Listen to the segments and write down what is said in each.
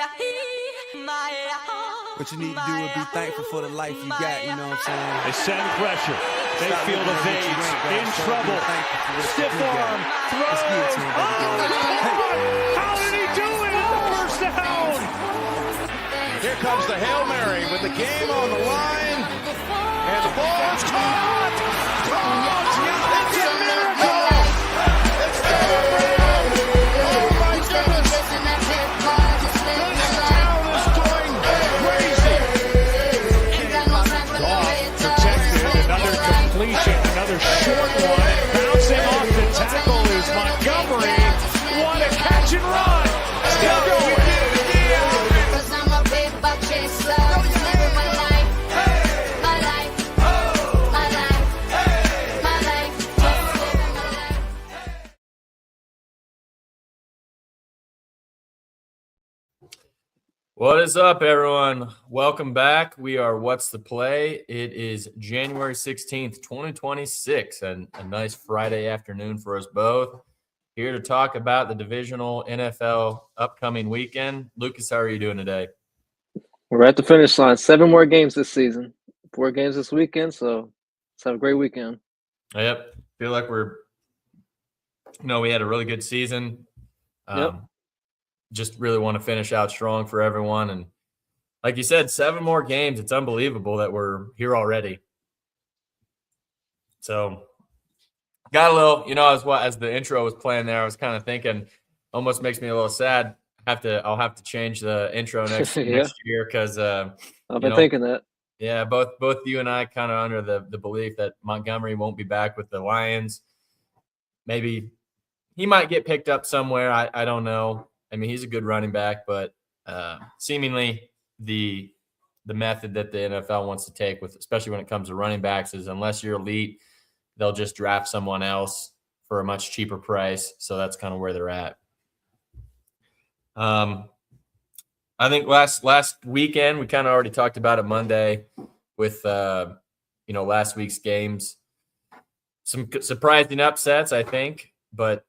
What you need to do is be thankful for the life you got, you know what I'm saying? They send pressure. They feel the Vades in trouble. Stiff arm, throws. How did he do it? First down. Here comes the Hail Mary with the game on the line. And the ball is caught. It's a miracle. It's celebrated. Oh, my goodness. This town is going crazy. Goff protected. Another completion. Another short one. Bouncing off the tackle is Montgomery. What a catch and run. Still going. What is up, everyone? Welcome back. We are What's the Play? It is January 16th, 2026, and a nice Friday afternoon for us both. Here to talk about the divisional NFL upcoming weekend. Lucas, how are you doing today? We're at the finish line. 7 more games this season. 4 games this weekend, so let's have a great weekend. Yep. Feel like we had a really good season. Just really want to finish out strong for everyone. And like you said, 7 more games. It's unbelievable that we're here already. So got a little, as the intro was playing there, I was kind of thinking, almost makes me a little sad. I'll have to change the intro next year because I've been thinking that. Yeah, both you and I kind of under the belief that Montgomery won't be back with the Lions. Maybe he might get picked up somewhere. I don't know. I mean, he's a good running back, but seemingly the method that the NFL wants to take, especially when it comes to running backs, is unless you're elite, they'll just draft someone else for a much cheaper price. So that's kind of where they're at. I think last weekend we kind of already talked about it Monday with last week's games. Some surprising upsets, I think, but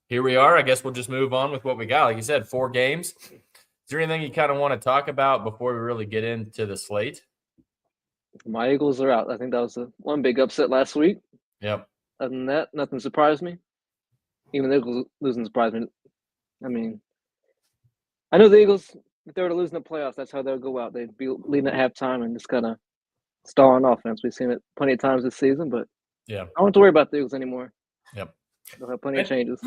here we are. I guess we'll just move on with what we got. Like you said, 4 games. Is there anything you kind of want to talk about before we really get into the slate? My Eagles are out. I think that was the one big upset last week. Yep. Other than that, nothing surprised me. Even the Eagles losing surprised me. I mean, I know the Eagles, if they were to lose in the playoffs, that's how they'll go out. They'd be leading at halftime and just kind of stall on offense. We've seen it plenty of times this season, but I don't have to worry about the Eagles anymore. Yep. They'll have plenty of changes.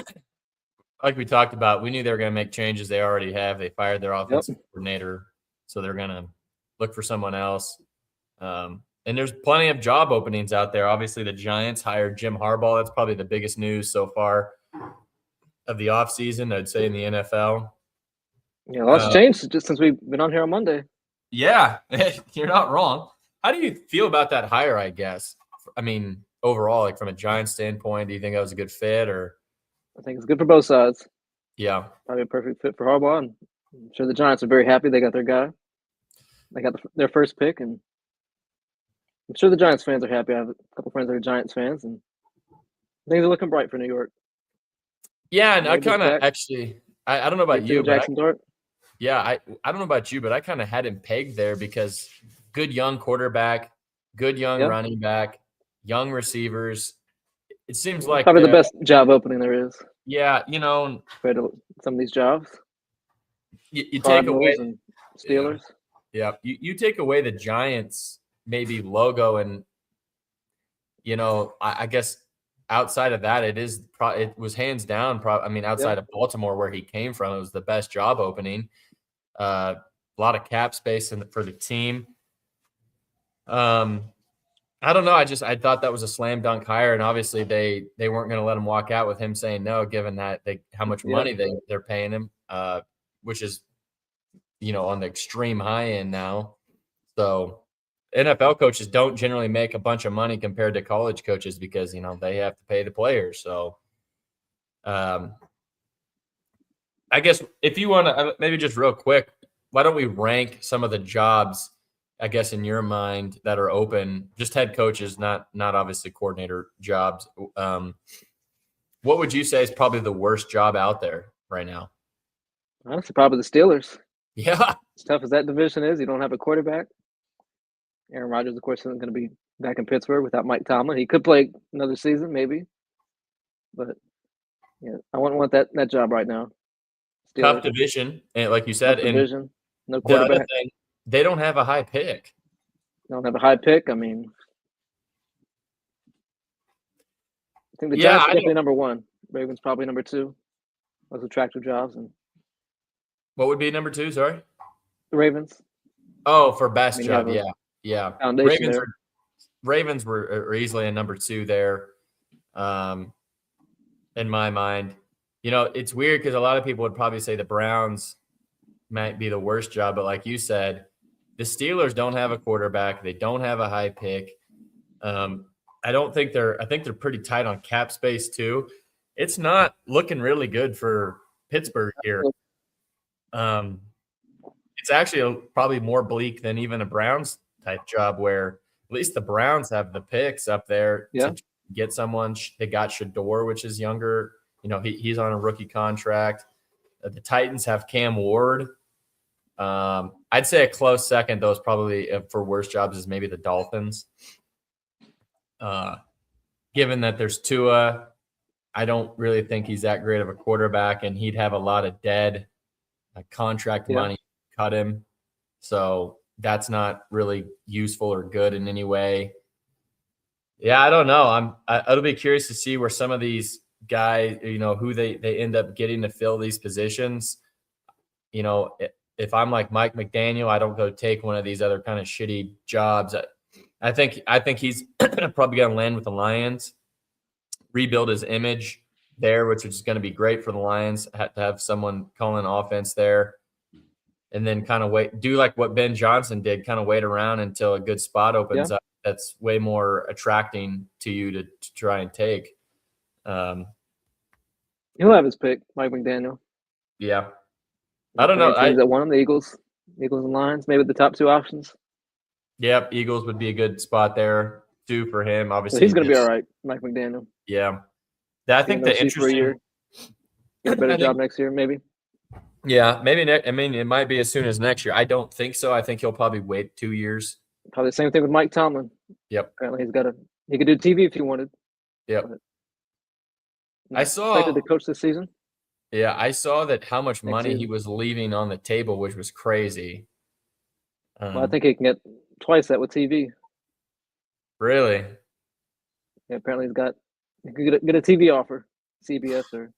Like we talked about, we knew they were going to make changes. They already have. They fired their offensive coordinator, so they're going to look for someone else. And there's plenty of job openings out there. Obviously, the Giants hired Jim Harbaugh. That's probably the biggest news so far of the offseason, I'd say, in the NFL. Yeah, a lot's changed just since we've been on here on Monday. Yeah, you're not wrong. How do you feel about that hire, I guess? I mean, overall, like from a Giants standpoint, do you think that was a good fit or – I think it's good for both sides. Yeah. Probably a perfect fit for Harbaugh. And I'm sure the Giants are very happy they got their guy. They got their first pick, and I'm sure the Giants fans are happy. I have a couple friends that are Giants fans, and things are looking bright for New York. Yeah, and I kind of actually – I don't know about you, but I don't know about you, but I kind of had him pegged there because good young quarterback, good young running back, young receivers. It seems like probably the best job opening there is. Yeah, compared to some of these jobs. You take away and Steelers. Yeah, you take away the Giants maybe logo, and I guess outside of that, it was hands down. Outside of Baltimore where he came from, it was the best job opening. A lot of cap space for the team. I don't know. I thought that was a slam dunk hire, and obviously they weren't going to let him walk out with him saying no, given that how much money they're paying him, which is on the extreme high end now. So NFL coaches don't generally make a bunch of money compared to college coaches because they have to pay the players. So I guess if you want to maybe just real quick, why don't we rank some of the jobs, I guess, in your mind that are open, just head coaches, not obviously coordinator jobs. What would you say is probably the worst job out there? right now. Honestly, probably the Steelers. Yeah. As tough as that division is, you don't have a quarterback. Aaron Rodgers, of course, isn't going to be back in Pittsburgh without Mike Tomlin. He could play another season, maybe. But yeah, I wouldn't want that job right now. Tough Steelers, division, and like you tough said, and division, no the other quarterback. thing, they don't have a high pick. They don't have a high pick. I mean, I think the Yeah, Giants are I definitely don't. number one. Ravens probably number two. Those attractive jobs. And What would be number 2? Sorry. the Ravens, Oh, for I best mean, you have job, a yeah. foundation there. Ravens were easily a number 2 there, in my mind. You know, it's weird because a lot of people would probably say the Browns might be the worst job, but like you said, the Steelers don't have a quarterback. They don't have a high pick. I think they're pretty tight on cap space too. It's not looking really good for Pittsburgh here. It's actually probably more bleak than even a Browns type job, where at least the Browns have the picks up there Yeah. to get someone. They got Shador, which is younger. You know, he's on a rookie contract. The Titans have Cam Ward. I'd say a close second, though, is probably for worst jobs is maybe the Dolphins. Given that there's Tua, I don't really think he's that great of a quarterback, and he'd have a lot of dead contract money to cut him. So that's not really useful or good in any way. Yeah, I don't know. I'll be curious to see where some of these guys, you know, who they end up getting to fill these positions. You know, if I'm like Mike McDaniel, I don't go take one of these other kind of shitty jobs. I think he's probably going to land with the Lions, rebuild his image there, which is going to be great for the Lions to have someone calling offense there, and then kind of do like what Ben Johnson did, kind of wait around until a good spot opens up. That's way more attracting to you to try and take. He'll have his pick, Mike McDaniel. Yeah. I don't know. Teams that won him, the Eagles and Lions, maybe the top 2 options. Yep, Eagles would be a good spot there too for him. Obviously, So he's going to be all right, Mike McDaniel. Yeah, I think the interesting. Get a better job next year, maybe. Yeah, maybe. I mean, it might be as soon as next year. I don't think so. I think he'll probably wait 2 years. Probably the same thing with Mike Tomlin. Yep. Apparently, he could do TV if he wanted. Yep. I saw expected to coach this season. Yeah, I saw that how much money he was leaving on the table, which was crazy. Well, I think he can get twice that with TV. Really? Yeah, apparently he could get a TV offer, CBS or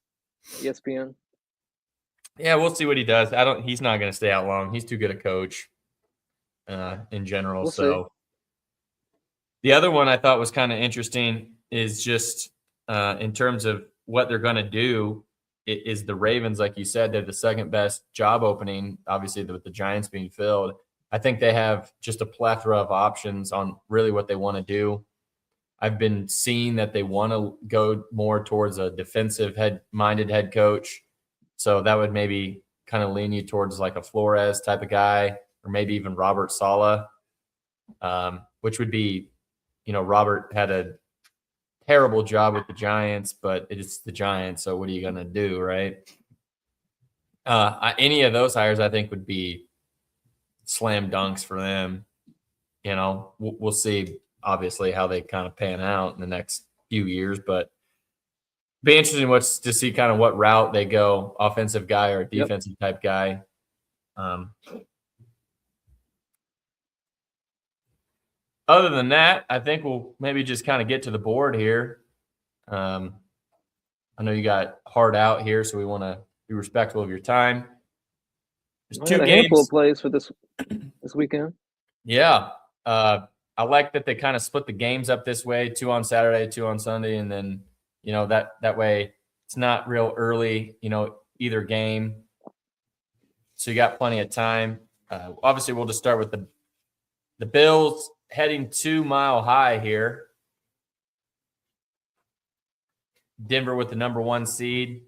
ESPN. Yeah, we'll see what he does. He's not going to stay out long. He's too good a coach in general. We'll see. The other one I thought was kind of interesting is just in terms of what they're going to do is the Ravens. Like you said, they're the second best job opening, obviously with the Giants being filled. I think they have just a plethora of options on really what they want to do. I've been seeing that they want to go more towards a defensive-minded head coach. So that would maybe kind of lean you towards like a Flores type of guy, or maybe even Robert Saleh, which would be, you know, Robert had a terrible job with the Giants, but it's the Giants. So what are you going to do, right? Any of those hires I think would be slam dunks for them. You know, we'll see obviously how they kind of pan out in the next few years, but be interesting to see kind of what route they go, offensive guy or defensive type guy. Other than that, I think we'll maybe just kind of get to the board here. I know you got hard out here, so we want to be respectful of your time. There's 2 games. A handful of plays for this weekend. Yeah. I like that they kind of split the games up this way, 2 on Saturday, 2 on Sunday, and then, you know, that way it's not real early, you know, either game. So you got plenty of time. Obviously, we'll just start with the Bills heading to Mile High here. Denver with the number 1 seed.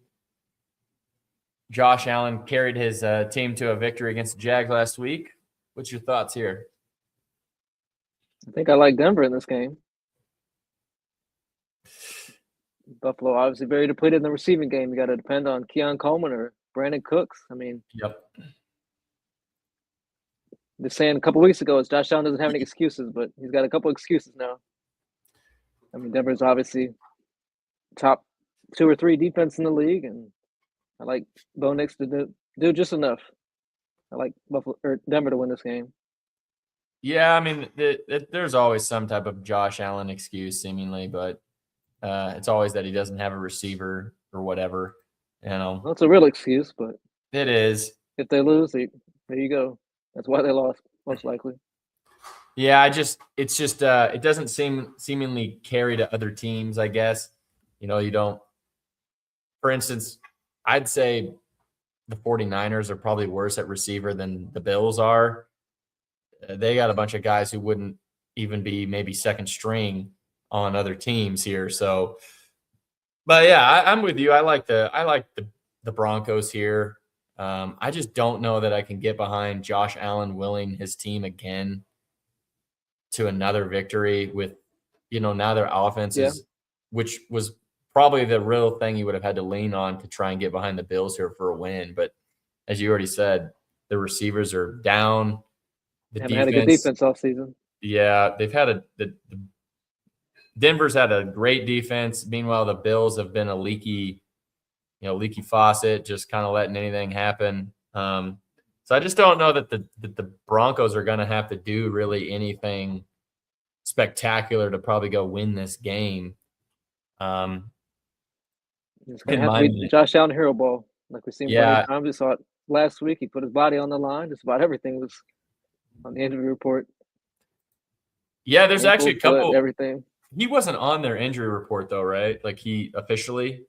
Josh Allen carried his team to a victory against the Jags last week. What's your thoughts here? I think I like Denver in this game. Buffalo obviously very depleted in the receiving game. You got to depend on Keon Coleman or Brandon Cooks. I mean, Yep. they're saying a couple weeks ago is Josh Allen doesn't have any excuses, but he's got a couple excuses now. I mean, Denver's obviously top 2 or 3 defense in the league, and I like Bo Nix to do just enough. I like Denver to win this game. Yeah, I mean, there's always some type of Josh Allen excuse, seemingly, but it's always that he doesn't have a receiver or whatever. You know, well, it's a real excuse, but it is. If they lose, there you go. That's why they lost, most likely. Yeah, it doesn't seemingly carry to other teams, I guess. You know, you don't. For instance, I'd say the 49ers are probably worse at receiver than the Bills are. They got a bunch of guys who wouldn't even be maybe second string on other teams here. So, but yeah, I'm with you. I like the Broncos here. I just don't know that I can get behind Josh Allen willing his team again to another victory with, now their offense is, which was probably the real thing you would have had to lean on to try and get behind the Bills here for a win. But as you already said, the receivers are down. The haven't had a good defense all season. Yeah, they've had Denver's had a great defense. Meanwhile, the Bills have been a leaky faucet, just kind of letting anything happen. So I just don't know that the Broncos are going to have to do really anything spectacular to probably go win this game. It's going to have to be Josh Allen hero ball, like we've seen plenty of times. We saw it last week. He put his body on the line. Just about everything was on the injury report. Yeah, there's actually a couple. Everything. He wasn't on their injury report though, right? Like he officially.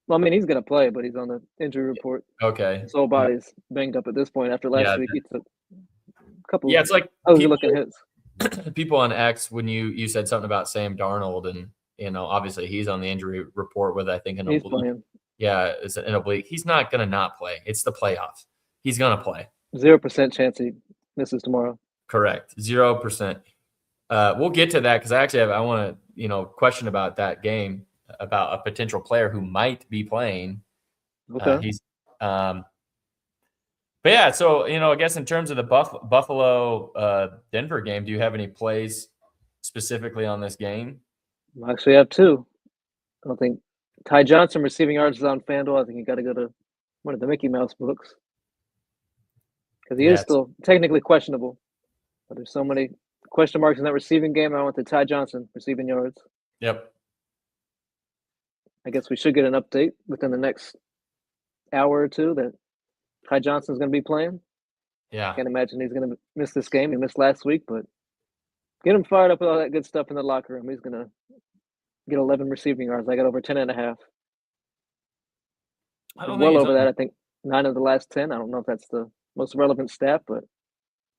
Well, I mean, he's going to play, but he's on the injury report. Okay. His whole body's banged up at this point. After last week, he took a couple. Yeah, it's like looking hits. People on X, when you said something about Sam Darnold, and obviously he's on the injury report with I think an oblique. Playing. Yeah, it's an oblique. He's not going to not play. It's the playoffs. He's going to play. 0% chance he misses tomorrow. Correct. 0%. We'll get to that because I want to question about that game, about a potential player who might be playing. Okay. But yeah, so I guess in terms of the Buffalo Denver game, do you have any plays specifically on this game? I actually have 2. I don't think Ty Johnson receiving yards is on FanDuel. I think you got to go to one of the Mickey Mouse books because he is still technically questionable. But there's so many question marks in that receiving game. I went to Ty Johnson receiving yards. Yep. I guess we should get an update within the next hour or 2 that Ty Johnson's going to be playing. Yeah. Can't imagine he's going to miss this game. He missed last week, but get him fired up with all that good stuff in the locker room. He's going to get 11 receiving yards. I got over 10.5. Well over that. I think 9 of the last 10. I don't know if that's the most relevant stat, but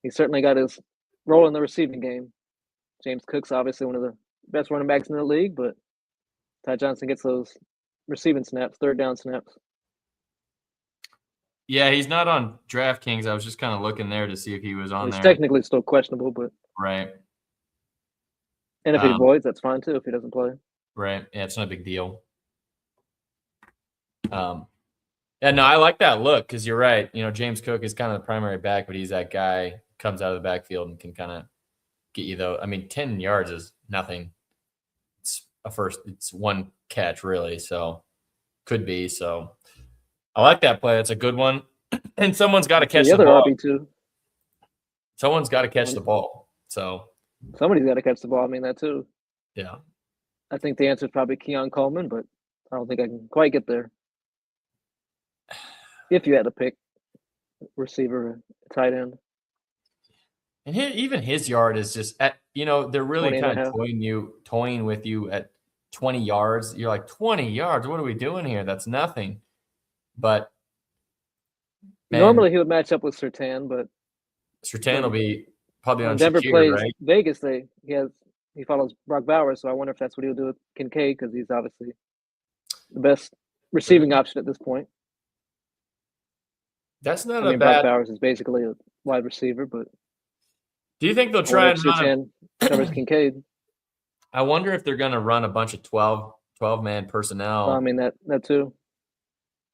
he certainly got his role in the receiving game. James Cook's obviously one of the best running backs in the league, but Ty Johnson gets those receiving snaps, third down snaps. Yeah, he's not on DraftKings. I was just kind of looking there to see if he was on there. He's technically still questionable, but right. And if he avoids, that's fine too. If he doesn't play, right? Yeah, it's not a big deal. Yeah, no, I like that look because you're right. James Cook is kind of the primary back, but he's that guy comes out of the backfield and can kind of get you though. I mean, 10 yards is nothing. It's one catch really, so could be. So I like that play. It's a good one, and someone's got to catch the ball. RB2. Someone's got to catch the ball. So somebody's got to catch the ball. I mean that too. Yeah. I think the answer is probably Keon Coleman, but I don't think I can quite get there. If you had to pick receiver, tight end. And even his yard is just at, they're really kind of toying with you at 20 yards. You're like, 20 yards? What are we doing here? That's nothing. But normally he would match up with Surtain, but Surtain will be probably on Denver Shakir, plays right? Vegas. He follows Brock Bowers, so I wonder if that's what he'll do with Kincaid because he's obviously the best receiving option at this point. That's not bad. Brock Bowers is basically a wide receiver, but do you think they'll try and run covers Kincaid? I wonder if they're going to run a bunch of 12 12-man personnel. Well, I mean that too.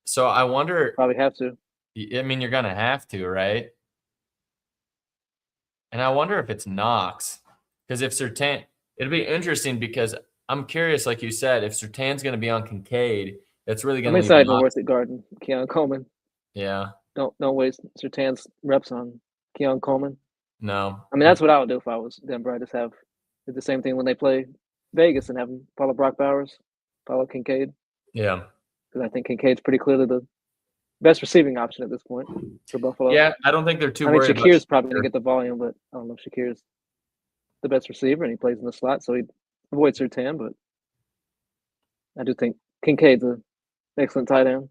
So I wonder. Probably have to. I mean, you're gonna have to, right? And I wonder if it's Knox, because if Surtain, it'd be interesting because I'm curious, like you said, if Surtain's going to be on Kincaid, that's really going I'm to leave excited Knox. worth it guarding Keon Coleman. Yeah. Don't waste Surtain's reps on Keon Coleman. No. I mean, that's what I would do if I was Denver. I just do the same thing when they play Vegas and have them follow Brock Bowers, follow Kincaid. Yeah. Because I think Kincaid's pretty clearly the best receiving option at this point for Buffalo. Yeah, I don't think they're too I mean, worried Shakir's about probably going to get the volume, but I don't know if Shakir's the best receiver and he plays in the slot, so he avoids Surtain. But I do think Kincaid's an excellent tight end.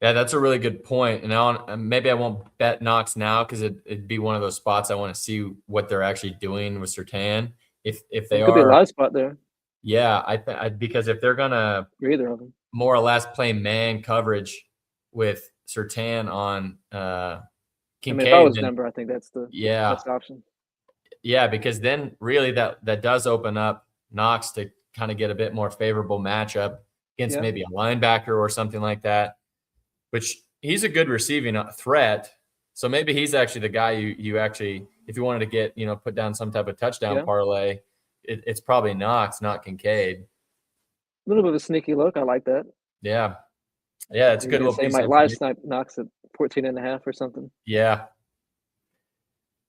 Yeah, that's a really good point. And maybe I won't bet Knox now because it'd be one of those spots I want to see what they're actually doing with Surtain. If they Could be a live spot there. Yeah, because if they're gonna for either of them, more or less play man coverage with Surtain on Kincaid. I mean, if I was Denver, I think that's the best option. Yeah, because then really that does open up Knox to kind of get a bit more favorable matchup against maybe a linebacker or something like that, which he's a good receiving threat. So maybe he's actually the guy you actually, if you wanted to get, put down some type of touchdown parlay, it's probably Knox, not Kincaid. A little bit of a sneaky look. I like that. Yeah. Yeah, it's a good little piece. They might live snipe Knox at 14.5 or something. Yeah.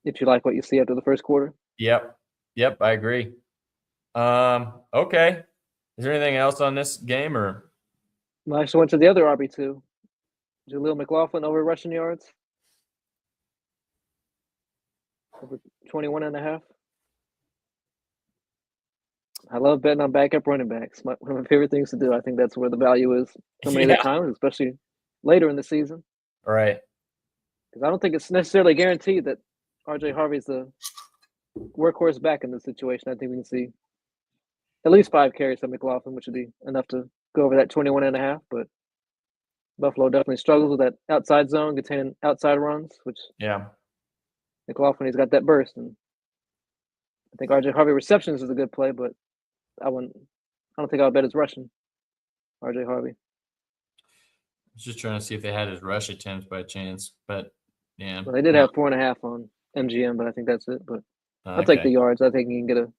If you like what you see after the first quarter. Yep, I agree. Okay. Is there anything else on this game or? I actually went to the other RB2. Jaleel McLaughlin over rushing yards. Over 21.5. I love betting on backup running backs. One of my favorite things to do. I think that's where the value is so many of the times, especially later in the season. Right. Because I don't think it's necessarily guaranteed that RJ Harvey's the workhorse back in this situation. I think we can see at least 5 carries from McLaughlin, which would be enough to go over that 21.5. But Buffalo definitely struggles with that outside zone, containing outside runs, which McLaughlin, he's got that burst. And I think RJ Harvey receptions is a good play, but I don't think I would bet his rushing. RJ Harvey. I was just trying to see if they had his rush attempts by chance, but yeah. Well, they did have 4.5 on MGM, but I think that's it. But I'll take the yards. I think you can get a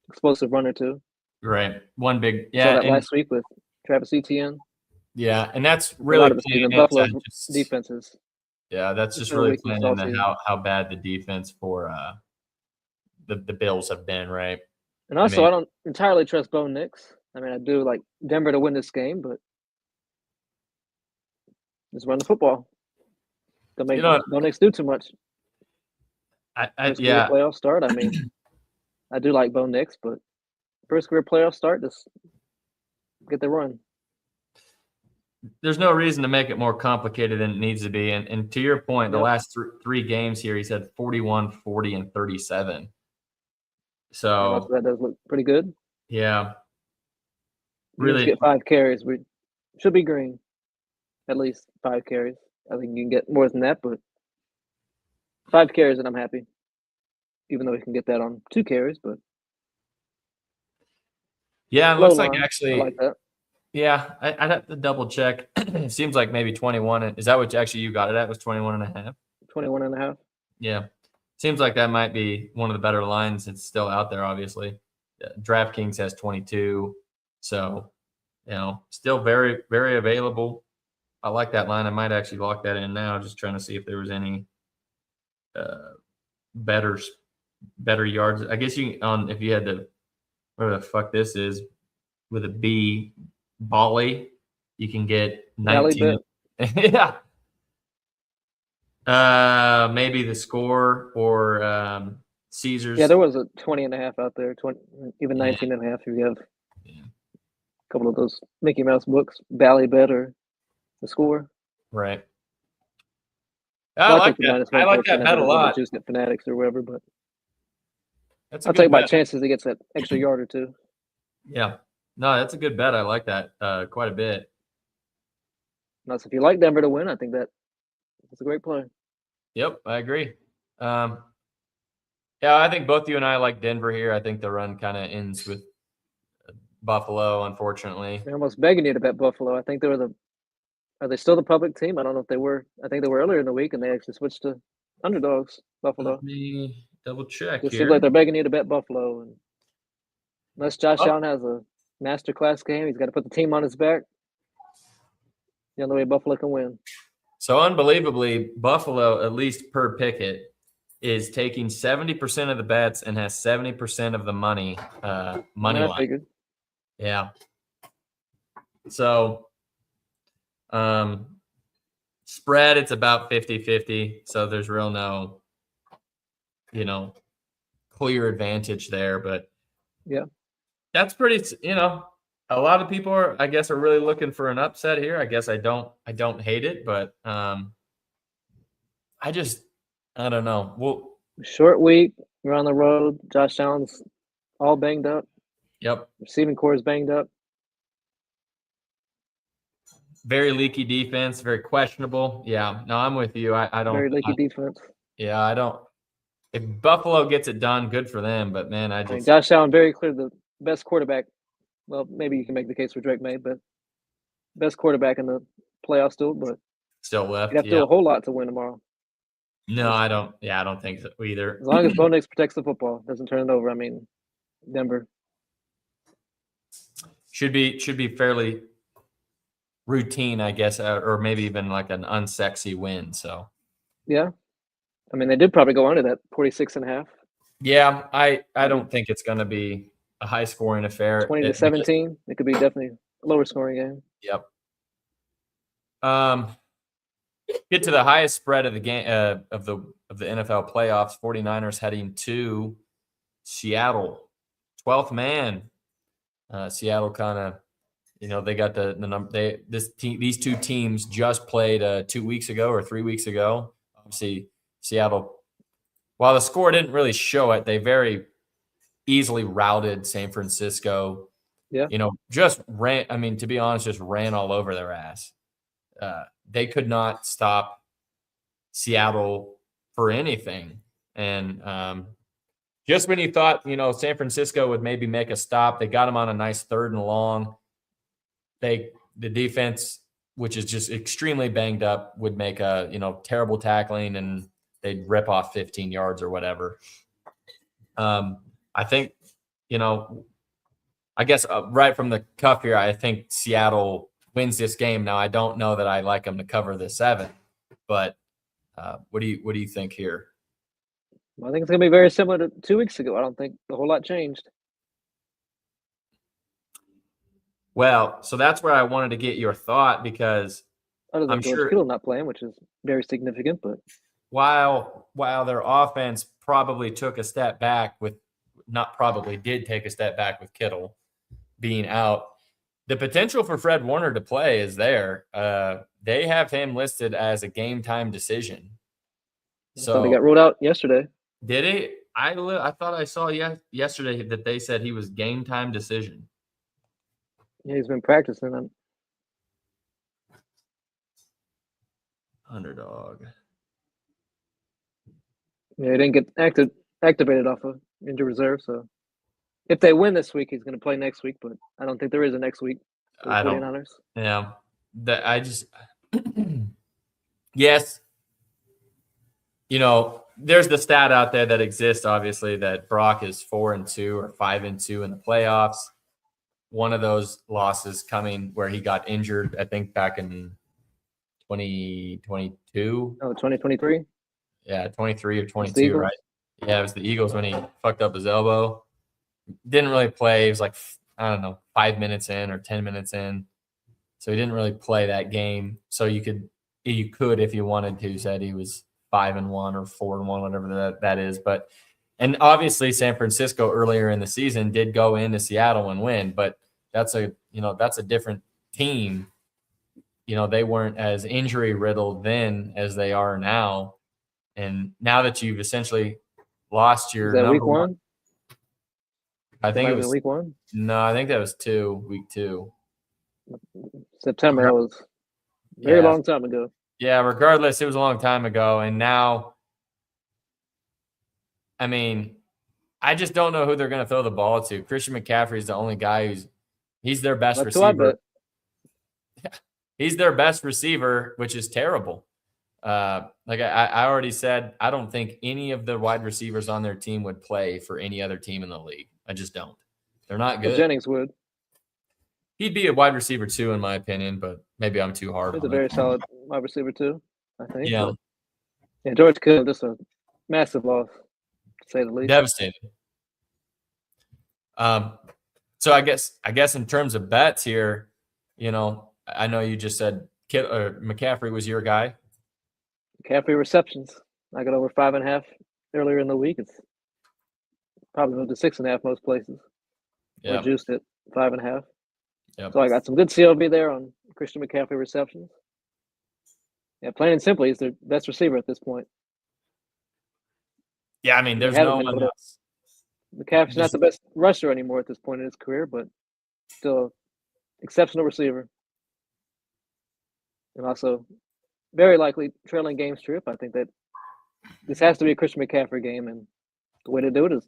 explosive run or two. Right. One big Saw that last week with Travis Etienne. Yeah, and that's really Buffalo's defenses. Yeah, that's just really playing into how bad the defense for the Bills have been, right? And also, I don't entirely trust Bo Nix. I mean, I do like Denver to win this game, but just run the football. Don't make Bo Nix do too much. Playoff start. I mean, I do like Bo Nix, but first career playoff start, just get the run. There's no reason to make it more complicated than it needs to be. And to your point, the last three games here, he's had 41, 40, and 37. So that does look pretty good. Yeah. Really get 5 carries. We should be green. At least 5 carries. I think you can get more than that, but 5 carries and I'm happy. Even though we can get that on 2 carries, but yeah, it looks like actually I like that. Yeah, I'd have to double check. It seems like maybe 21. Is that what actually you got it at? Was 21.5? 21.5. Yeah. Seems like that might be one of the better lines. It's still out there, obviously. DraftKings has 22. So, still very, very available. I like that line. I might actually lock that in now, just trying to see if there was any better yards. I guess if you had to, whatever the fuck this is, with a B, Bali, you can get 19. Yeah. Maybe the score or Caesars. Yeah, there was a 20.5 out there, 20, even 19.5 if you have a couple of those Mickey Mouse books, Bally Bet or the score. Right. I like that. I like that bet a lot. Just at Fanatics or wherever, but I'll take my chances he gets that extra yard or two. Yeah. No, that's a good bet. I like that quite a bit. That's if you like Denver to win, I think that's a great play. Yep, I agree. Yeah, I think both you and I like Denver here. I think the run kind of ends with Buffalo, unfortunately. They're almost begging you to bet Buffalo. I think they were are they still the public team? I don't know if they were. I think they were earlier in the week, and they actually switched to underdogs, Buffalo. Let me double check It here. seems like they're begging you to bet Buffalo. And unless Josh Oh. Allen has a masterclass game, he's got to put the team on his back. The only way Buffalo can win. So unbelievably, Buffalo, at least per picket, is taking 70% of the bets and has 70% of the money money I line. figured. Yeah. So spread, it's about 50-50. So there's real no, clear advantage there. But Yeah. that's pretty, a lot of people are really looking for an upset here. I guess I don't hate it, but I don't know. Well, Short week. We're on the road. Josh Allen's all banged up. yep. Receiving core is banged up. Very leaky defense, very questionable. Yeah, no, I'm with you. I don't. Very leaky defense. Yeah, I don't. If Buffalo gets it done, good for them. But man, I mean, Josh Allen, very clear the best quarterback. Well, maybe you can make the case for Drake May, but best quarterback in the playoffs still. But still left. you have to do a whole lot to win tomorrow. No, I don't. Yeah, I don't think so either. As long as Bo Nix protects the football, doesn't turn it over. I mean, Denver should be fairly routine, I guess, or maybe even like an unsexy win. So yeah, I mean, they did probably go under that 46.5. Yeah, I don't think it's going to be a high scoring affair. 20-17. It could be definitely a lower scoring game. Yep. Get to the highest spread of the game of the NFL playoffs. 49ers heading to Seattle, 12th man. Seattle kind of, they got the number. These two teams just played 2 weeks ago or 3 weeks ago. Obviously, Seattle, while the score didn't really show it, they very easily routed San Francisco. Yeah. Just ran. I mean, to be honest, just ran all over their ass. They could not stop Seattle for anything. And just when you thought, San Francisco would maybe make a stop, they got them on a nice 3rd and long. The defense, which is just extremely banged up, would make a, terrible tackling and they'd rip off 15 yards or whatever. I think, I guess right from the cuff here, I think Seattle wins this game. Now, I don't know that I like them to cover the 7, but what do you think here? I think it's going to be very similar to 2 weeks ago. I don't think a whole lot changed. Well, so that's where I wanted to get your thought, because other than I'm George sure Kittle not playing, which is very significant, but while their offense probably took a step back did take a step back with Kittle being out, the potential for Fred Warner to play is there. They have him listed as a game time decision. So he got ruled out yesterday. Did he? I thought I saw yesterday that they said he was game time decision. Yeah, he's been practicing them. Underdog. Yeah, he didn't get activated off of injured reserve. So if they win this week, he's going to play next week. But I don't think there is a next week for the 49ers. Yeah. Yes. There's the stat out there that exists, obviously, that Brock is 4-2 or 5-2 in the playoffs. One of those losses coming where he got injured, I think back in 2022. Oh, 2023? Yeah, 23 or 22, right? Yeah, it was the Eagles when he fucked up his elbow. Didn't really play. He was like, 5 minutes in or 10 minutes in. So he didn't really play that game. So you could, if you wanted to, said he was 5-1 or 4-1, whatever that is. And obviously San Francisco earlier in the season did go into Seattle and win, but that's a different team. They weren't as injury riddled then as they are now. And now that you've essentially lost your number week one? I think it was week 1. No, I think that was week 2. September. That was a very long time ago. Yeah, regardless, it was a long time ago. And now, I mean, I just don't know who they're going to throw the ball to. Christian McCaffrey is the only guy who's He's their best That's who I receiver. bet. He's their best receiver, which is terrible. Like I already said, I don't think any of the wide receivers on their team would play for any other team in the league. I just don't. They're not good. Jennings would. He'd be a wide receiver too, in my opinion, but maybe I'm too hard He's on a very him. solid wide receiver too, I think. Yeah. But, yeah, George Kittle, just a massive loss, to say the least. Devastating. So I guess in terms of bets here, I know you just said McCaffrey was your guy. McCaffrey receptions. I got over 5.5 earlier in the week. It's probably moved to 6.5 most places. Yeah. Reduced it 5.5. Yep. So I got some good CLV there on Christian McCaffrey receptions. Yeah, plain and simply, he's their best receiver at this point. Yeah, I mean, there's no one else. McCaffrey's not the best rusher anymore at this point in his career, but still exceptional receiver. And also very likely trailing game strip. I think that this has to be a Christian McCaffrey game, and the way to do it is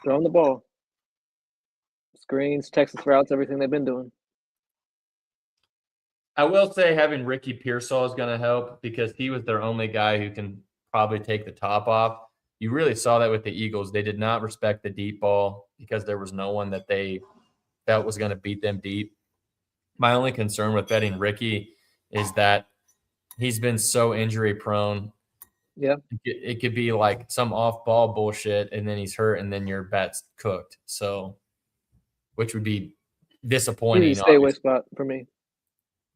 throw him the ball. Screens, Texas routes, everything they've been doing. I will say having Ricky Pearsall is going to help because he was their only guy who can probably take the top off. You really saw that with the Eagles. They did not respect the deep ball because there was no one that they felt was going to beat them deep. My only concern with betting Ricky is that he's been so injury prone. Yeah. It could be like some off ball bullshit and then he's hurt and then your bet's cooked. So, which would be disappointing. He's a stay away spot for me.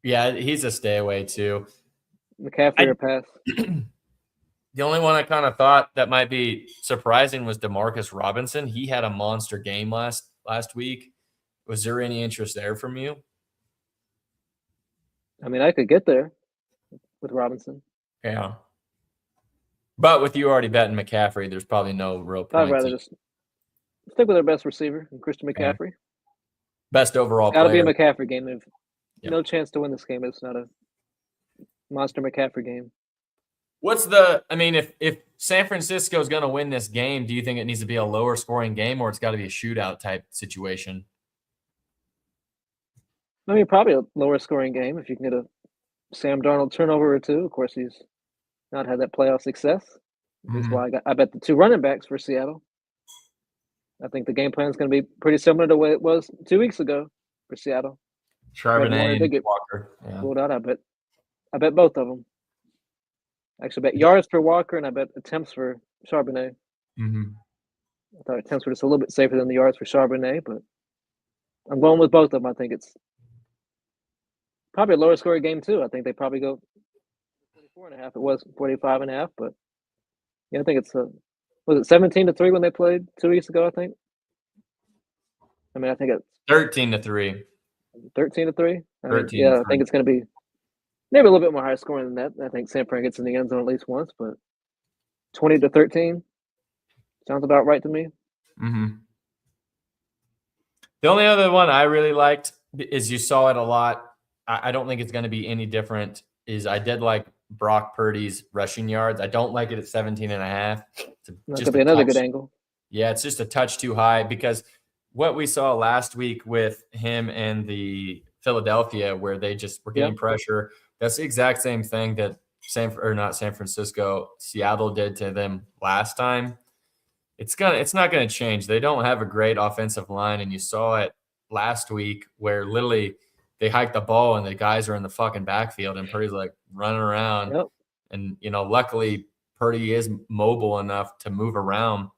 Yeah, he's a stay away too. McCaffrey or pass. The only one I kind of thought that might be surprising was Demarcus Robinson. He had a monster game last week. Was there any interest there from you? I mean, I could get there with Robinson. Yeah. But with you already betting McCaffrey, there's probably no real point. I'd rather just stick with our best receiver, Christian McCaffrey. Yeah. Best overall player. Got to be a McCaffrey game. If no chance to win this game, it's not a monster McCaffrey game. If San Francisco is going to win this game, do you think it needs to be a lower scoring game or it's got to be a shootout type situation? I mean, probably a lower scoring game if you can get a Sam Darnold turnover or two. Of course, he's not had that playoff success. That's why I bet the 2 running backs for Seattle. I think the game plan is going to be pretty similar to what it was 2 weeks ago for Seattle. Charbonnet and Walker. Pulled out. I bet both of them. I actually bet yards for Walker and I bet attempts for Charbonnet. Mm-hmm. I thought attempts were just a little bit safer than the yards for Charbonnet, but I'm going with both of them. I think it's probably a lower scoring game too. I think they probably go 44.5. It was 45.5, but yeah, I think it's was it 17-3 when they played 2 weeks ago? I think. I mean, I think it's 13-3. 13-3. I think it's going to be maybe a little bit more high scoring than that. I think San Fran gets in the end zone at least once, but 20-13 sounds about right to me. Mm-hmm. The only other one I really liked is you saw it a lot. I don't think it's going to be any different. Is I did like Brock Purdy's rushing yards. I don't like it at 17.5. That could be another good angle. Yeah, it's just a touch too high because what we saw last week with him and the Philadelphia, where they just were getting pressure, that's the exact same thing that Seattle did to them last time. It's not gonna change. They don't have a great offensive line, and you saw it last week where literally they hiked the ball and the guys are in the fucking backfield and Purdy's like running around. Yep. And luckily Purdy is mobile enough to move around.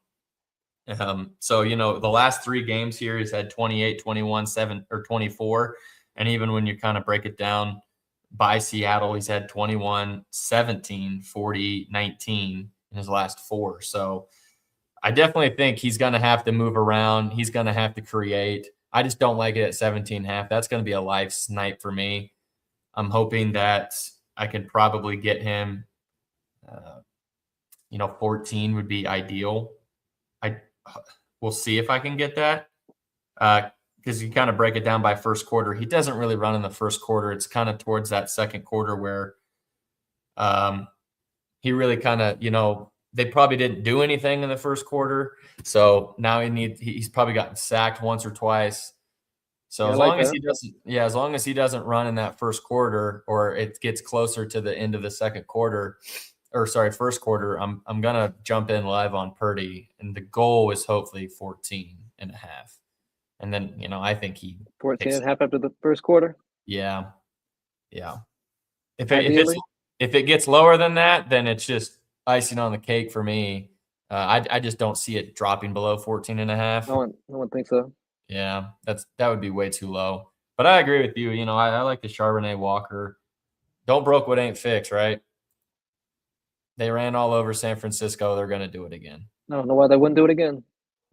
So the last 3 games here he's had 28, 21, 7 or 24, and even when you kind of break it down by Seattle, he's had 21, 17, 40, 19 in his last 4. So I definitely think he's going to have to move around. He's going to have to create. I just don't like it at 17.5. That's going to be a life snipe for me. I'm hoping that I can probably get him, 14 would be ideal. We'll see if I can get that because you kind of break it down by first quarter. He doesn't really run in the first quarter. It's kind of towards that second quarter where he really kind of, they probably didn't do anything in the first quarter. So now he's probably gotten sacked once or twice. So Yeah, as I like long as that. he doesn't, as long as he doesn't run in that first quarter, or it gets closer to the end of the second quarter, or sorry, first quarter, I'm gonna jump in live on Purdy, and the goal is hopefully 14 and a half. And then, I think he 14 picks and it. a half after the first quarter. Yeah. Yeah. Ideally. If it gets lower than that, then it's just icing on the cake for me. I just don't see it dropping below 14 and a half. No one thinks so. Yeah, that would be way too low. But I agree with you. I like the Charbonnet Walker. Don't broke what ain't fixed, right? They ran all over San Francisco. They're going to do it again. I don't know why they wouldn't do it again.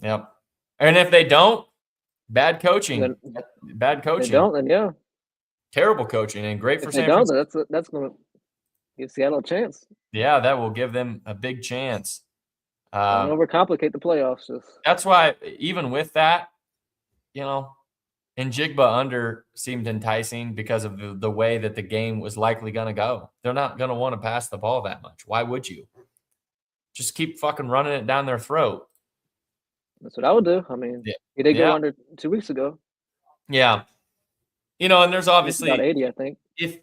Yep. And if they don't, bad coaching. Then Bad If coaching. they don't, then yeah. Terrible coaching, and great for If they San don't, Francisco. then that's going to give Seattle a chance. Yeah, that will give them a big chance. Don't overcomplicate the playoffs. That's why, even with that, Njigba under seemed enticing because of the way that the game was likely going to go. They're not going to want to pass the ball that much. Why would you? Just keep fucking running it down their throat. That's what I would do. I mean, he did go under 2 weeks ago. Yeah. And there's obviously about 80, I think. If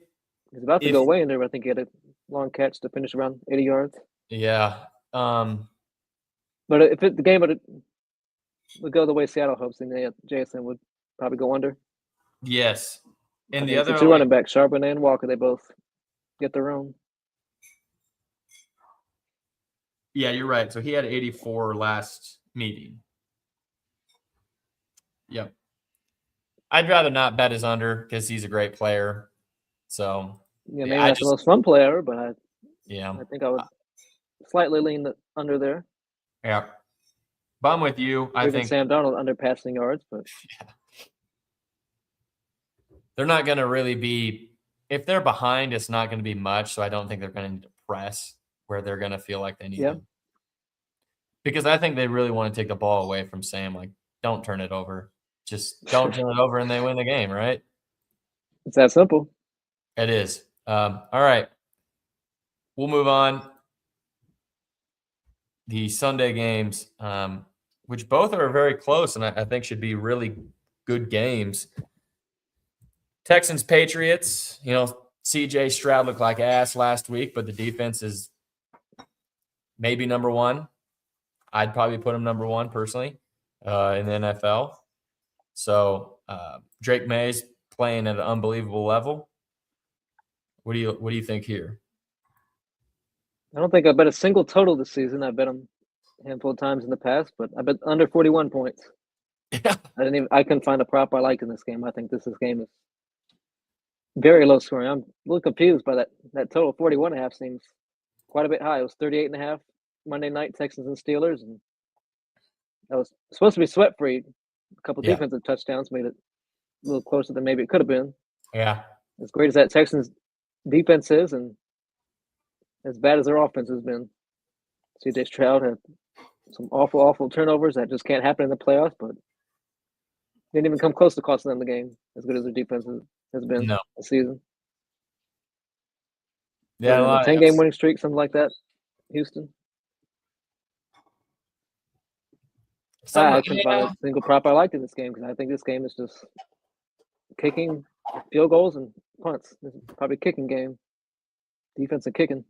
he's about to go way in there, but I think he had a long catch to finish around 80 yards. Yeah. But if the game would go the way Seattle hopes, then Jason would probably go under. Yes. And the it's other two running backs, Charbonnet and Walker, they both get their own. Yeah, you're right. So he had 84 last meeting. Yep. I'd rather not bet his under because he's a great player. So maybe not the most fun player, but I think I would slightly lean the under there. Yeah. But I'm with you. I think Sam Darnold under passing yards, but they're not going to really be. If they're behind, it's not going to be much. So I don't think they're going to press where they're going to feel like they need to. Because I think they really want to take the ball away from Sam. Like, don't turn it over. Just don't turn it over, and they win the game, right? It's that simple. It is. All right. We'll move on. The Sunday games, which both are very close and I think should be really good games. Texans, Patriots, CJ Stroud looked like ass last week, but the defense is maybe number one. I'd probably put him number one personally in the NFL. So Drake May's playing at an unbelievable level. What do you think here? I don't think I bet a single total this season. I bet him a handful of times in the past, but I bet under 41 points. Yeah. I couldn't find a prop I like in this game. I think this game is very low scoring. I'm a little confused by that total. 41.5 seems quite a bit high. It was 38.5 Monday night, Texans and Steelers, and that was supposed to be sweat free. A couple defensive touchdowns made it a little closer than maybe it could have been. Yeah. As great as that Texans defense is, and as bad as their offense has been, CJ Stroud had some awful, awful turnovers that just can't happen in the playoffs, but didn't even come close to costing them the game, as good as their defense has been this season. Yeah, a 10-game winning streak, something like that, Houston. I couldn't find a single prop I liked in this game because I think this game is just kicking, field goals, and punts. This is probably a kicking game. Defense and kicking.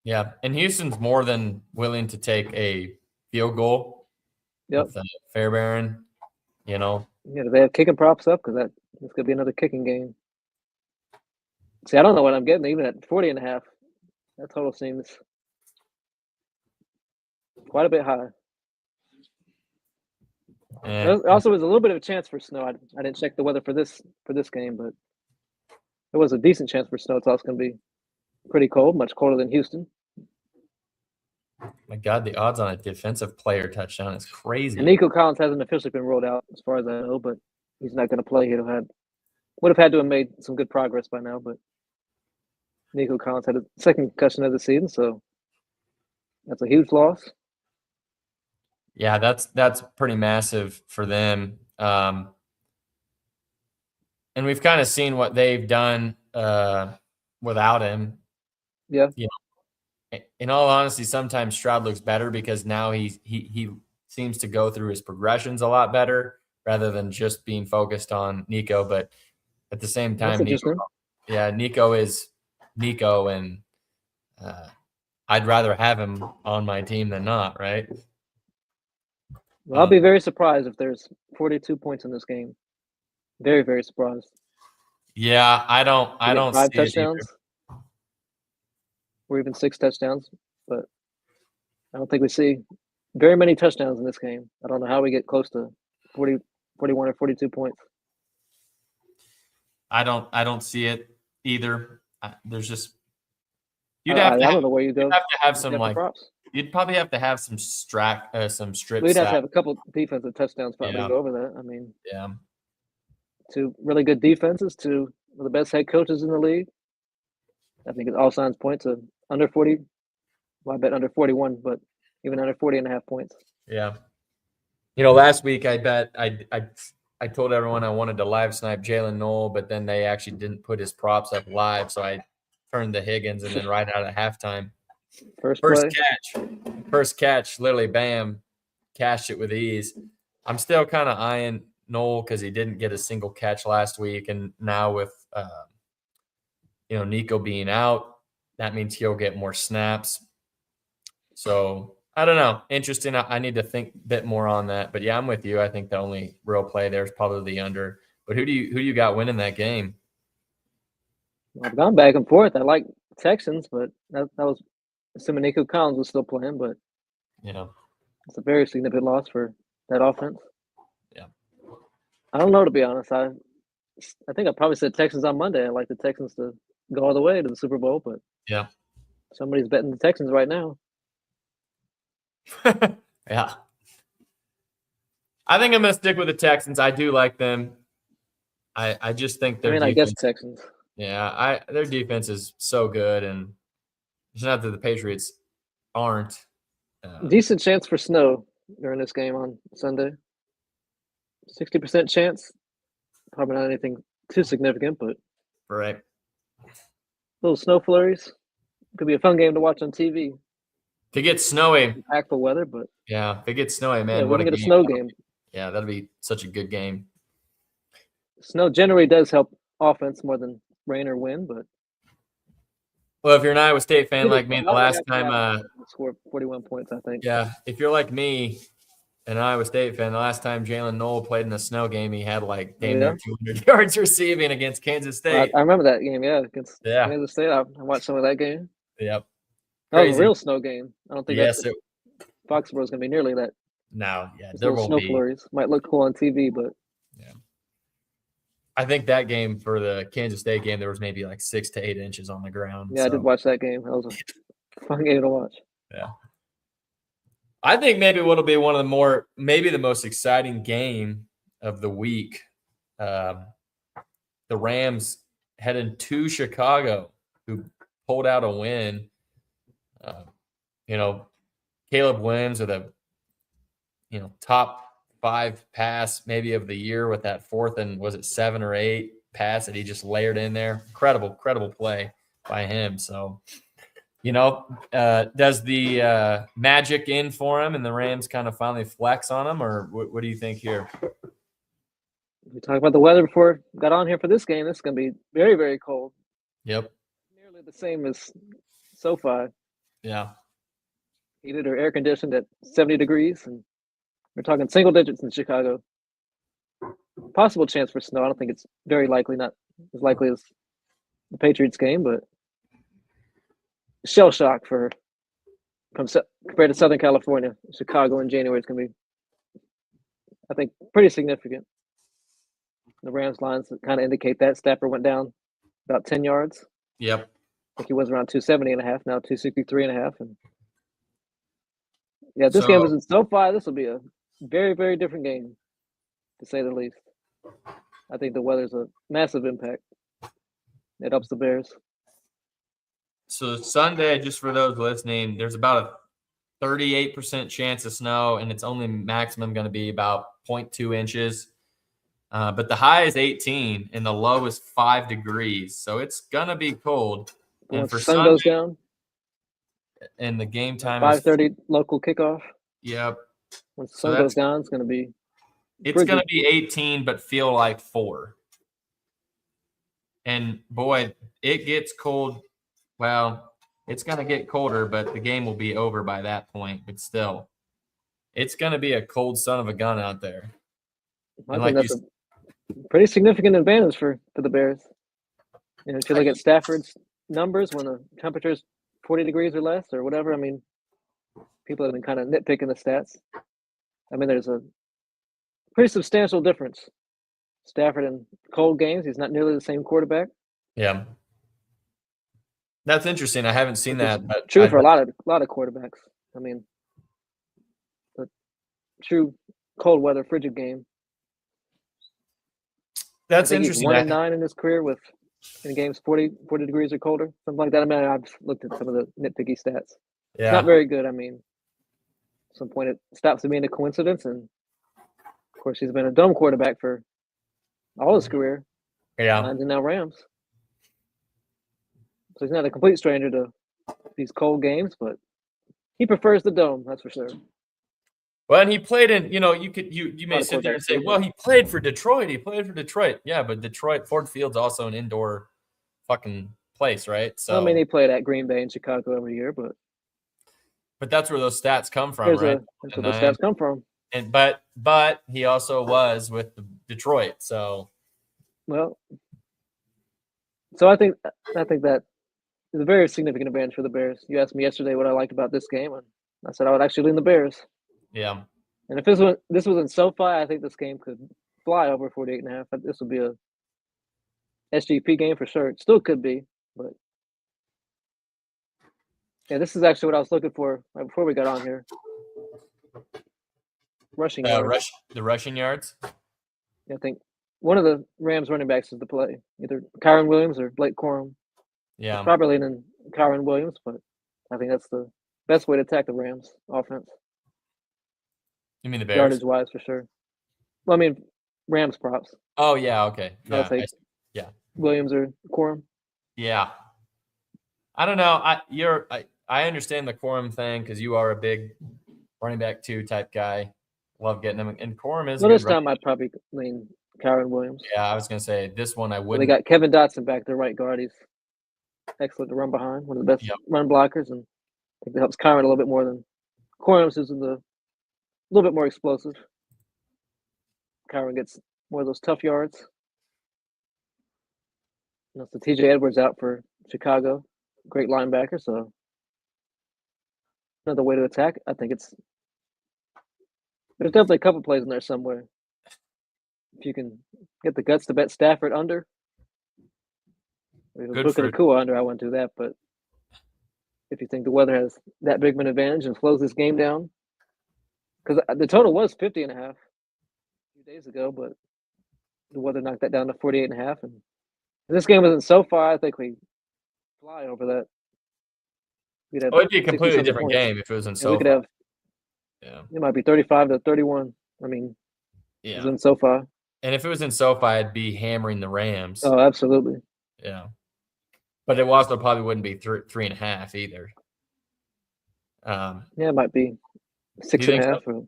Yeah, and Houston's more than willing to take a field goal with Fairbairn, Yeah, do they have kicking props up? Because this could be another kicking game. See, I don't know what I'm getting. Even at 40.5, that total seems quite a bit high. There also was a little bit of a chance for snow. I didn't check the weather for this game, but there was a decent chance for snow. It's also going to be pretty cold, much colder than Houston. My God, the odds on a defensive player touchdown is crazy. And Nico Collins hasn't officially been rolled out, as far as I know, but he's not going to play. Would have had to have made some good progress by now, but Nico Collins had a second concussion of the season, so that's a huge loss. Yeah, that's pretty massive for them. And we've kind of seen what they've done without him. Yeah. In all honesty, sometimes Stroud looks better because now he seems to go through his progressions a lot better. rather than just being focused on Nico. But at the same That's time, Nico is Nico, and I'd rather have him on my team than not, right? Well, I'll be very surprised if there's 42 points in this game. Very, very surprised. Yeah, I don't 5 see touchdowns, it or even 6 touchdowns, but I don't think we see very many touchdowns in this game. I don't know how we get close to 40, 41 or 42 points. either. I don't see it either. There's just I don't know where you go. You'd have to have some props. You'd probably have to have some strip. We'd have to have a couple defensive touchdowns probably to go over that. I mean, yeah. 2 really good defenses, 2 of the best head coaches in the league. I think it all signs point to under 40. Well, I bet under 41, but even under 40.5 points. Yeah. Last week I bet I told everyone I wanted to live snipe Jalen Noel, but then they actually didn't put his props up live, so I turned to Higgins and then right out at halftime. First catch, literally bam, cashed it with ease. I'm still kind of eyeing Noel because he didn't get a single catch last week, and now with Nico being out, that means he'll get more snaps. So I don't know. Interesting. I need to think a bit more on that. But yeah, I'm with you. I think the only real play there is probably the under. But who do you got winning that game? I've gone back and forth. I like Texans, but that was assuming Nico Collins was still playing. But it's a very significant loss for that offense. Yeah, I don't know, to be honest. I think I probably said Texans on Monday. I like the Texans to go all the way to the Super Bowl, but yeah, somebody's betting the Texans right now. Yeah. I think I'm going to stick with the Texans. I do like them. I just think their defense, I guess Texans. Yeah, their defense is so good, and it's not that the Patriots aren't. Decent chance for snow during this game on Sunday. 60% chance. Probably not anything too significant, but right. Little snow flurries. Could be a fun game to watch on TV. If it gets snowy, impactful weather, but yeah, if it gets snowy, man, we're gonna get a snow game. Yeah, that'll be such a good game. Snow generally does help offense more than rain or wind, but well, if you're an Iowa State fan like me, the last time scored 41 points, I think. Yeah, if you're like me, an Iowa State fan, the last time Jalen Noel played in a snow game, he had like damn near 200 yards receiving against Kansas State. I remember that game, against Kansas State. I watched some of that game. Yep. That was a real snow game. I don't think Foxborough is going to be nearly that. No, there won't snow be. Flurries. Might look cool on TV, but I think that game for the Kansas State game, there was maybe like 6 to 8 inches on the ground. Yeah, I did watch that game. That was a fun game to watch. Yeah. I think maybe what'll be one of the most exciting game of the week. The Rams heading to Chicago, who pulled out a win. Caleb Williams with a top 5 pass maybe of the year with that 4th and was it 7 or 8 pass that he just layered in there. Incredible play by him. So, does the magic in for him and the Rams kind of finally flex on him, or what do you think here? We talked about the weather before we got on here for this game. This is going to be very, very cold. Yep. Nearly the same as SoFi. Yeah. Heated or air conditioned at 70 degrees, and we're talking single digits in Chicago. Possible chance for snow. I don't think it's very likely, not as likely as the Patriots game, but shell shock compared to Southern California. Chicago in January is going to be, I think, pretty significant. The Rams lines kind of indicate that. Stafford went down about 10 yards. Yep. I think he was around 270.5, now 263.5. And this game was in SoFi. This will be a very, very different game, to say the least. I think the weather's a massive impact. It helps the Bears. So Sunday, just for those listening, there's about a 38% chance of snow, and it's only maximum going to be about 0.2 inches. But the high is 18, and the low is 5 degrees. So it's going to be cold. And for sun goes down. And the game time 5:30 local kickoff. Yep. When the sun goes down, it's going to be It's going to be 18, but feel like 4. And boy, it gets cold. Well, it's going to get colder, but the game will be over by that point. But still, it's going to be a cold son of a gun out there. I think that's a pretty significant advantage for the Bears. You know, if you look at Stafford's numbers when the temperature's 40 degrees or less or whatever, I mean, people have been kind of nitpicking the stats. I mean, there's a pretty substantial difference. Stafford in cold games, he's not nearly the same quarterback. Yeah. That's interesting. I haven't seen that. But true for a lot of quarterbacks. I mean, the true cold weather, frigid game. That's interesting. 1-9 in his career in games 40 degrees or colder, something like that. I mean, I've looked at some of the nitpicky stats. Yeah. It's not very good. I mean, at some point it stops being a coincidence. And of course, he's been a dome quarterback for all his career. Yeah. Lions and now Rams. So he's not a complete stranger to these cold games, but he prefers the dome, that's for sure. Well, and he played in, you may sit there and say, well, he played for Detroit. Yeah, but Ford Field's also an indoor fucking place, right? So I mean, he played at Green Bay and Chicago every year, but that's where those stats come from, right? That's where those stats come from. And but he also was with Detroit, so well, so I think that is a very significant advantage for the Bears. You asked me yesterday what I liked about this game, and I said I would actually lean the Bears. Yeah. And if this was in SoFi, I think this game could fly over 48.5. This would be a SGP game for sure. It still could be, but yeah, this is actually what I was looking for right before we got on here. Rushing yards. The rushing yards? I think one of the Rams running backs is to play, either Kyron Williams or Blake Corum. Yeah. It's probably leaning Kyron Williams, but I think that's the best way to attack the Rams offense. You mean the Bears? Yardage wise, for sure. Well, I mean, Rams props. Oh, yeah, okay. Yeah, yeah. Williams or Corum. Yeah. I don't know. I understand the Corum thing because you are a big running back 2 type guy. Love getting him. And Corum is this time I'd probably lean Kyron Williams. Yeah, I was going to say this one I wouldn't. They got Kevin Dotson back there, right guard. He's excellent to run behind. One of the best run blockers. And I think that helps Kyron a little bit more than Corum's, who's a little bit more explosive. Kyron gets more of those tough yards. So TJ Edwards out for Chicago. Great linebacker, so another way to attack. I think there's definitely a couple plays in there somewhere. If you can get the guts to bet Stafford under. Look at a cool under, I wouldn't do that, but if you think the weather has that big of an advantage and slows this game down, because the total was 50.5 a few days ago, but the weather knocked that down to 48.5. And if this game wasn't so far, I think we fly over that. It'd be a completely different game if it was in SoFi. We could have, it might be 35-31. I mean, it was in SoFi. And if it was in SoFi, I'd be hammering the Rams. Oh, absolutely. Yeah. But it also probably wouldn't be 3.5 either. It might be 6.5. So?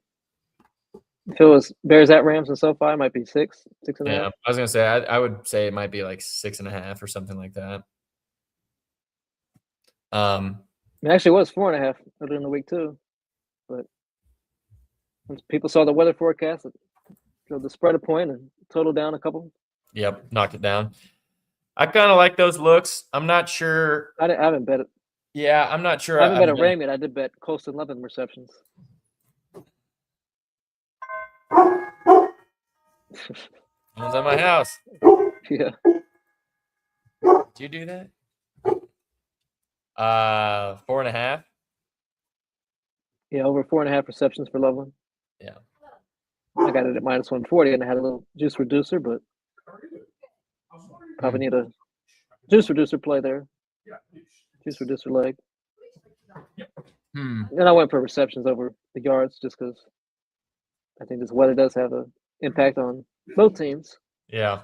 If it was Bears at Rams and SoFi, it might be 6.5. Yeah, I was gonna say I would say it might be like 6.5 or something like that. It actually was 4.5 earlier in the week too, but once people saw the weather forecast, it drove the spread a point and total down a couple. Yep, knocked it down. I kind of like those looks. I'm not sure. I haven't bet it. Yeah, I'm not sure. I haven't bet a Ram yet. I did bet close to 11 receptions. Someone's at my house. Yeah. Did you do that? 4.5. Yeah, over 4.5 receptions for Loveland. Yeah. I got it at -140, and I had a little juice reducer, but probably need a juice reducer play there. Juice reducer leg. And I went for receptions over the yards just because I think this weather does have an impact on both teams. Yeah.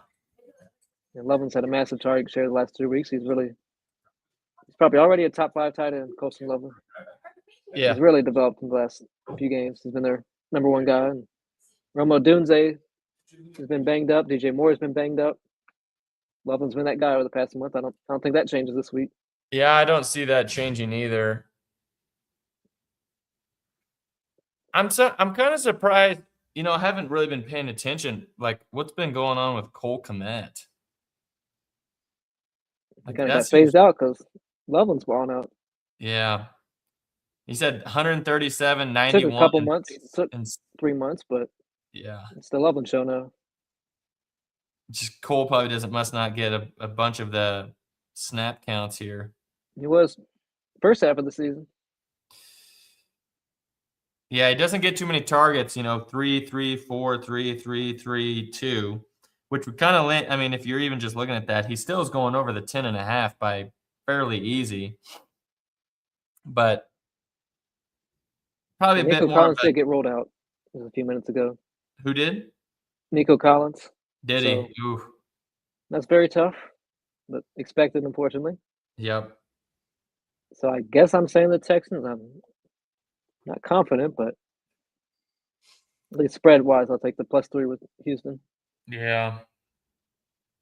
And Loveland's had a massive target share the last 2 weeks. He's probably already a top 5 tight end, Colston Loveland. Yeah. He's really developed in the last few games. He's been their number 1 guy. And Romo Dunze has been banged up. DJ Moore has been banged up. Loveland's been that guy over the past month. I don't think that changes this week. Yeah, I don't see that changing either. I'm kind of surprised. I haven't really been paying attention. Like, what's been going on with Cole Kmet? He kind of got phased out because Loveland's balling out. Yeah. He said 137, 91. Took a couple months. Took 3 months, but yeah, it's the Loveland show now. Just Cole probably must not get a bunch of the snap counts here. He was first half of the season. Yeah, he doesn't get too many targets, 3, 3, 4, 3, 3, 3, 2, which would kind of, I mean, if you're even just looking at that, he still is going over the 10.5 by fairly easy. But probably a bit more. Nico Collins did get rolled out a few minutes ago. Who did? Nico Collins. Did he? Ooh. That's very tough, but expected, unfortunately. Yep. So I guess I'm saying the Texans. I'm not confident, but at least spread-wise, I'll take the +3 with Houston. Yeah.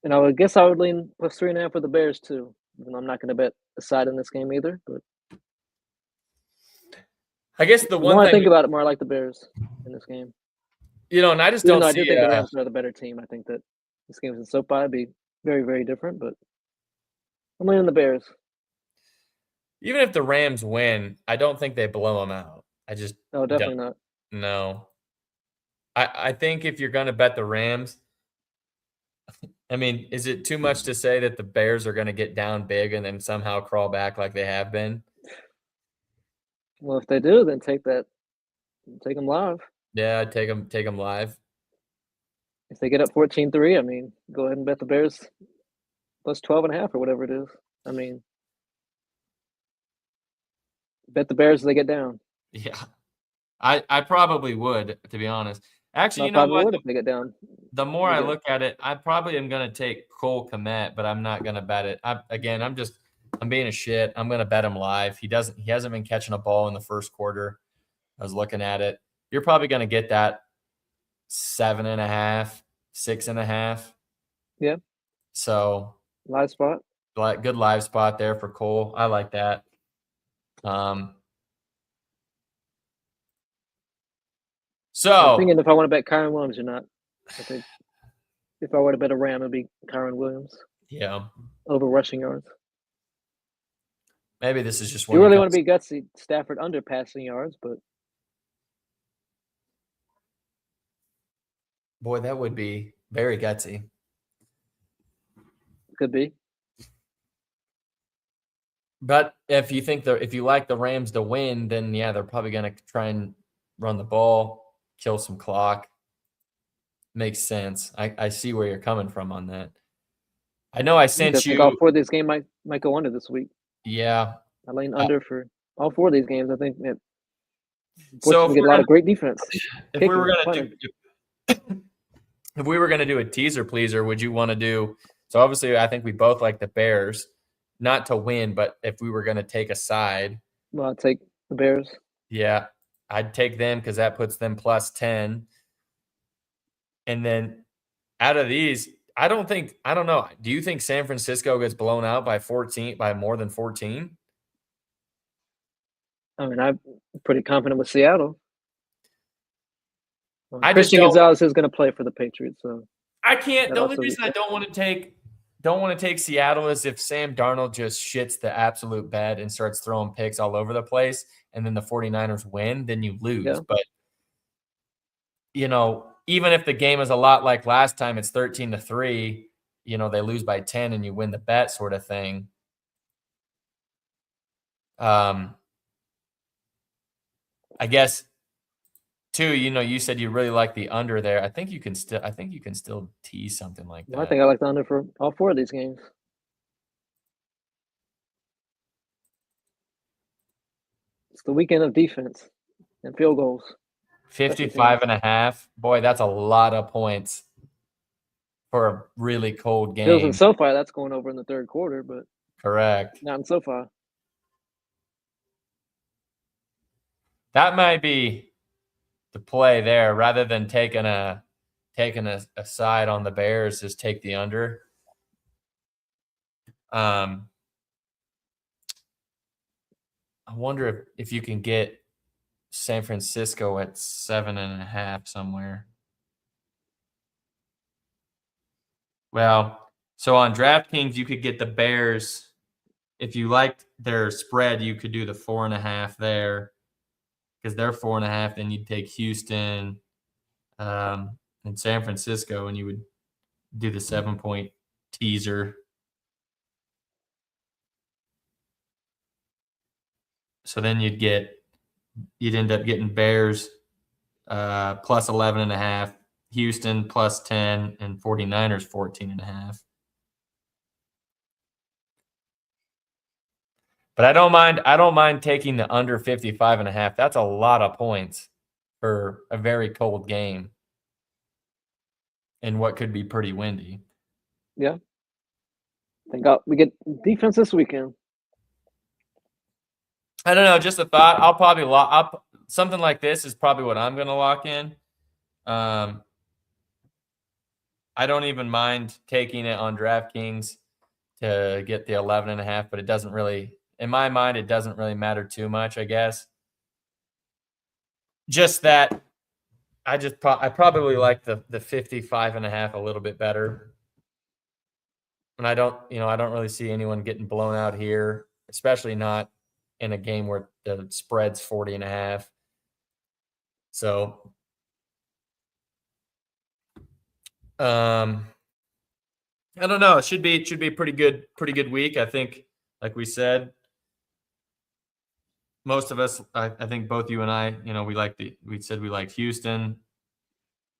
And I would lean +3.5 with the Bears, too. Even though I'm not going to bet a side in this game either. But I guess the one more thing I think about it, more I like the Bears in this game. And I just don't see. I do think the Rams are the better team. I think that this game in SoFi would be very, very different, but I'm leaning the Bears. Even if the Rams win, I don't think they blow them out. I just No, definitely not. No. I think if you're going to bet the Rams, I mean, is it too much to say that the Bears are going to get down big and then somehow crawl back like they have been? Well, if they do, then take them live. Yeah, take them live. If they get up 14-3, I mean, go ahead and bet the Bears +12.5 or whatever it is. I mean, bet the Bears as they get down. Yeah. I probably would, to be honest. Actually, you know what? Would if they get down. The more I look at it, I probably am going to take Cole Kmet, but I'm not going to bet it. I'm being a shit. I'm going to bet him live. He hasn't been catching a ball in the first quarter. I was looking at it. You're probably going to get that 7.5, 6.5. Yeah. So live spot. Good live spot there for Cole. I like that. So I'm thinking if I want to bet Kyron Williams or not. I think if I were to bet a Ram, it'd be Kyron Williams. Yeah. Over rushing yards. Maybe this is just one. You really want to be gutsy, Stafford under passing yards, but boy, that would be very gutsy. Could be. But if you like the Rams to win, then yeah, they're probably going to try and run the ball, kill some clock. Makes sense. I see where you're coming from on that. I know I sent you. All 4 of these games might go under this week. Yeah. I lean under for all 4 of these games. I think so we get a lot of great defense. If we were going to do a teaser pleaser, would you want to do? So obviously, I think we both like the Bears, not to win, but if we were going to take a side, well, I'd take the Bears. Yeah, I'd take them because that puts them +10. And then out of these, I don't know. Do you think San Francisco gets blown out by more than 14? I mean, I'm pretty confident with Seattle. Christian Gonzalez is going to play for the Patriots, so I can't. The only reason I don't want to take Seattle is if Sam Darnold just shits the absolute bed and starts throwing picks all over the place, and then the 49ers win, then you lose. Yeah. But even if the game is a lot like last time, it's 13-3, they lose by 10 and you win the bet sort of thing. I guess too, you said you really like the under there. I think you can still tease something like that. Well, I think I like the under for all 4 of these games. It's the weekend of defense and field goals. 55.5. Boy, that's a lot of points for a really cold game. Feels in SoFi, that's going over in the third quarter, but correct. Not in SoFi. That might be play there rather than taking a side on the Bears. Just take the under. I wonder if you can get San Francisco at 7.5 somewhere. Well, so on DraftKings, you could get the Bears. If you liked their spread, you could do the 4.5 there because they're 4.5. Then you'd take Houston and San Francisco, and you would do the 7-point teaser. So then you'd end up getting Bears plus 11.5, Houston plus 10, and 49ers 14.5. But I don't mind taking the under 55.5. That's a lot of points for a very cold game and what could be pretty windy. Yeah. Thank God we get defense this weekend. I don't know, just a thought. I'll probably lock up something like this is probably what I'm going to lock in. I don't even mind taking it on DraftKings to get the 11.5, but it doesn't really, in my mind, it doesn't really matter too much, I guess. Just that I probably like the 55.5 a little bit better. And I don't really see anyone getting blown out here, especially not in a game where the spread's 40.5. So, I don't know. It should be a pretty good week. I think, like we said, most of us, I think both you and I, we said we liked Houston,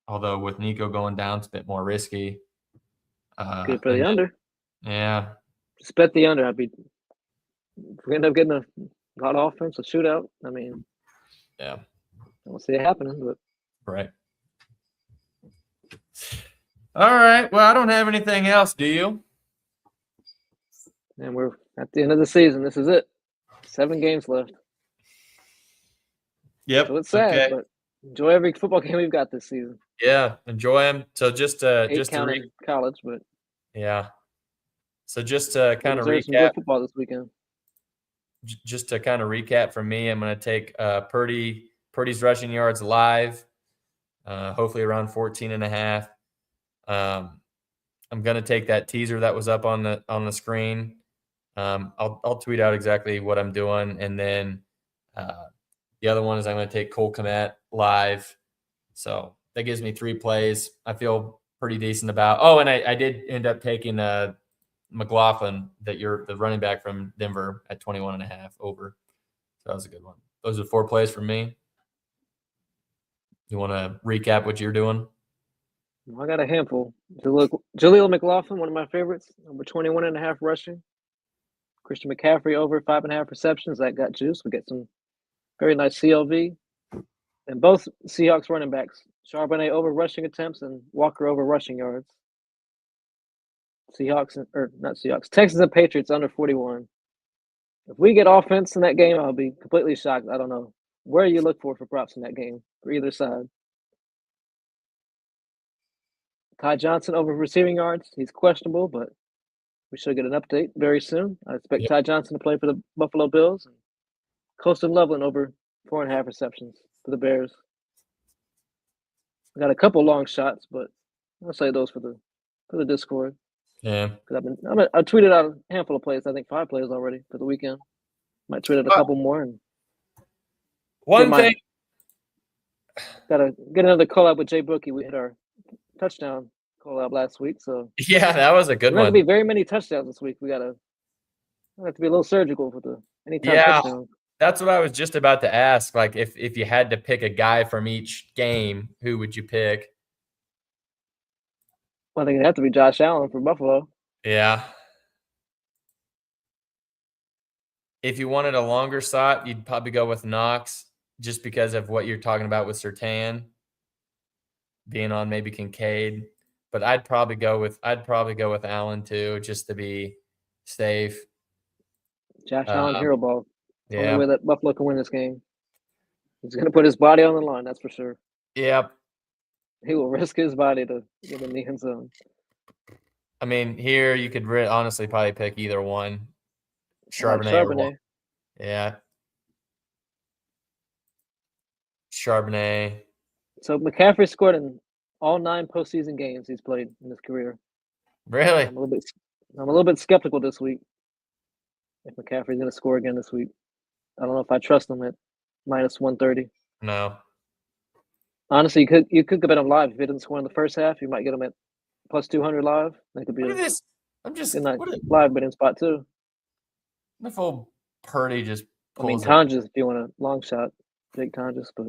although with Nico going down, it's a bit more risky. Good for the under. Yeah. Just bet the under. If we end up getting a lot of offense, a shootout, I mean, yeah, I don't see it happening, but right. All right. Well, I don't have anything else. Do you? And we're at the end of the season. This is it. 7 games left. Yep. So it's sad, but enjoy every football game we've got this season. Yeah, enjoy them. So just to college, but yeah. So just to kind of some recap, good football this weekend. Just to kind of recap from me, I'm going to take Purdy's rushing yards live, hopefully around 14.5. I'm going to take that teaser that was up on the screen. I'll tweet out exactly what I'm doing, and then the other one is I'm going to take Cole Kmet live. So that gives me 3 plays. I feel pretty decent about. Oh, and I did end up taking McLaughlin, the running back from Denver, at 21.5 over. So that was a good one. Those are 4 plays from me. You want to recap what you're doing? I got a handful. Jaleel McLaughlin, one of my favorites, number 21.5 rushing. Christian McCaffrey over 5.5 receptions. That got juice. We get some very nice CLV. And both Seahawks running backs, Charbonnet over rushing attempts and Walker over rushing yards. Texans and Patriots under 41. If we get offense in that game, I'll be completely shocked. I don't know where you look for props in that game for either side. Ty Johnson over receiving yards. He's questionable, but we should get an update very soon. I expect Ty Johnson to play for the Buffalo Bills. And Colston Loveland over 4.5 receptions for the Bears. I got a couple long shots, but I'll say those for the Discord. Yeah, because I tweeted out a handful of plays. I think 5 plays already for the weekend. Might tweet out a couple more. And one thing, gotta get another collab with Jay Bookie. We hit our touchdown collab last week, so yeah, that was a good one. There's gonna be very many touchdowns this week. We have to be a little surgical with the anytime touchdowns. That's what I was just about to ask. Like, if you had to pick a guy from each game, who would you pick? Well, I think it'd have to be Josh Allen for Buffalo. Yeah. If you wanted a longer shot, you'd probably go with Knox, just because of what you're talking about with Surtain being on maybe Kincaid. But I'd probably go with Allen too, just to be safe. Josh Allen hero ball. Yeah. Only way that Buffalo can win this game. He's going to put his body on the line, that's for sure. Yep. He will risk his body to get in the end zone. I mean, here you could honestly probably pick either one. Charbonnet. Charbonnet. Yeah. Charbonnet. So McCaffrey scored in all 9 postseason games he's played in his career. Really? I'm a little bit skeptical this week if McCaffrey's going to score again this week. I don't know if I trust him at minus 130. No. Honestly, you could bet him live. If he didn't score in the first half, you might get him at plus 200 live. That could be Look at this. I'm just live betting spot too. What if old Purdy just pulls Tonjes, if you want a long shot, take Tonjes, but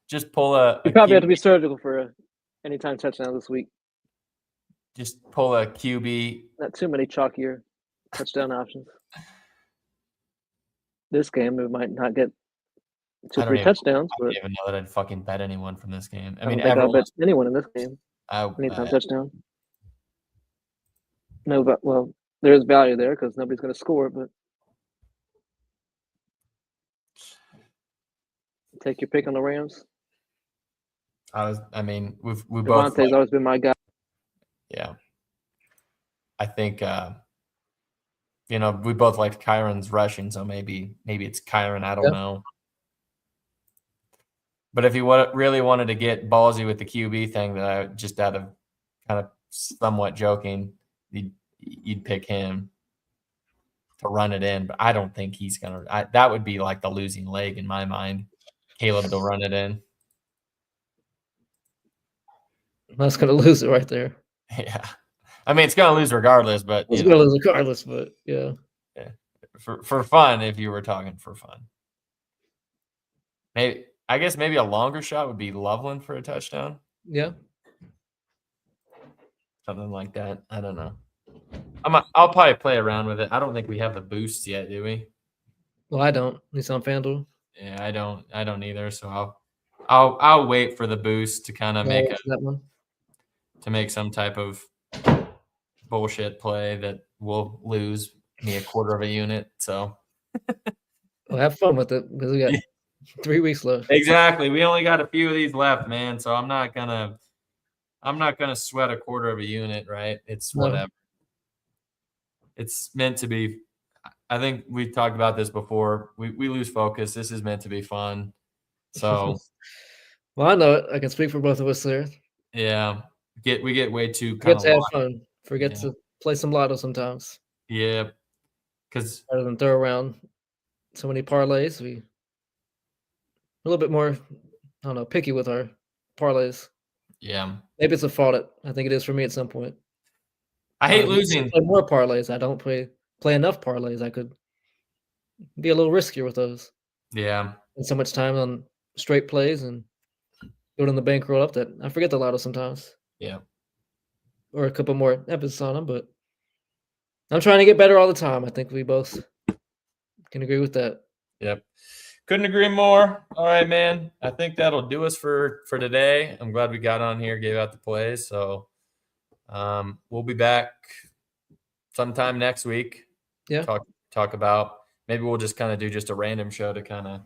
just pull a you probably have to be surgical for a anytime touchdown this week. Just pull a QB. Not too many chalkier touchdown options. This game, we might not get 2-3 touchdowns. I don't even know that I'd fucking bet anyone from this game. I mean, I'll bet anyone in this game. Anytime bet. touchdown. No, but well, there's value there because nobody's going to score. But take your pick on the Rams. We both. Devontae's always been my guy. Yeah, I think we both liked Kyron's rushing, so maybe it's Kyron. I don't know. But if you really wanted to get ballsy with the QB thing, that I just out of kind of somewhat joking, you'd pick him to run it in. But I don't think he's gonna. That would be like the losing leg in my mind. Caleb to run it in. That's gonna lose it right there. Yeah, I mean it's gonna lose regardless, but it's gonna lose regardless. But yeah, for fun, if you were talking for fun, maybe. I guess maybe a longer shot would be Loveland for a touchdown. Yeah. Something like that. I don't know. I'll probably play around with it. I don't think we have the boosts yet, do we? Well, I don't. At least on FanDuel. Yeah, I don't either. So I'll wait for the boost to kind of make that one. To make some type of bullshit play that will lose me a quarter of a unit. So well, have fun with it because we got 3 weeks left. Exactly. We only got a few of these left, man. So I'm not gonna sweat a quarter of a unit, right? It's whatever. It's meant to be. I think we talked about this before. We lose focus. This is meant to be fun. So well, I know it. I can speak for both of us there. Yeah. We get way too forget to have fun. Forget to play some lotto sometimes. Yeah. Because rather than throw around so many parlays, we a little bit more, I don't know, picky with our parlays. Yeah. Maybe it's a fault. I think it is for me at some point. I hate losing. Play more parlays. I don't play enough parlays. I could be a little riskier with those. Yeah. And so much time on straight plays and building the bankroll up that I forget the lotto sometimes. Yeah. Or a couple more episodes on them, but I'm trying to get better all the time. I think we both can agree with that. Yep. Couldn't agree more. All right, man. I think that'll do us for today. I'm glad we got on here, gave out the plays. So we'll be back sometime next week. Yeah. Talk about, maybe we'll just kind of do just a random show to kind of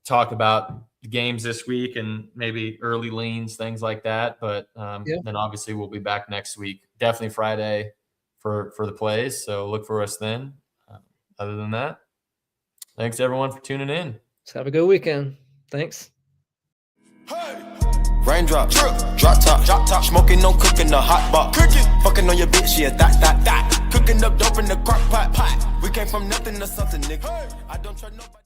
talk about the games this week and maybe early leans, things like that. But then obviously we'll be back next week. Definitely Friday for the plays. So look for us then. Other than that, thanks everyone for tuning in. Let's have a good weekend. Thanks. Hey. Raindrop, drop top, smoking, no cooking, the hot pot, cooking, fucking on your bitch, yeah, that, cooking up dope in the crock pot, we came from nothing to something, nigga, I don't try nobody.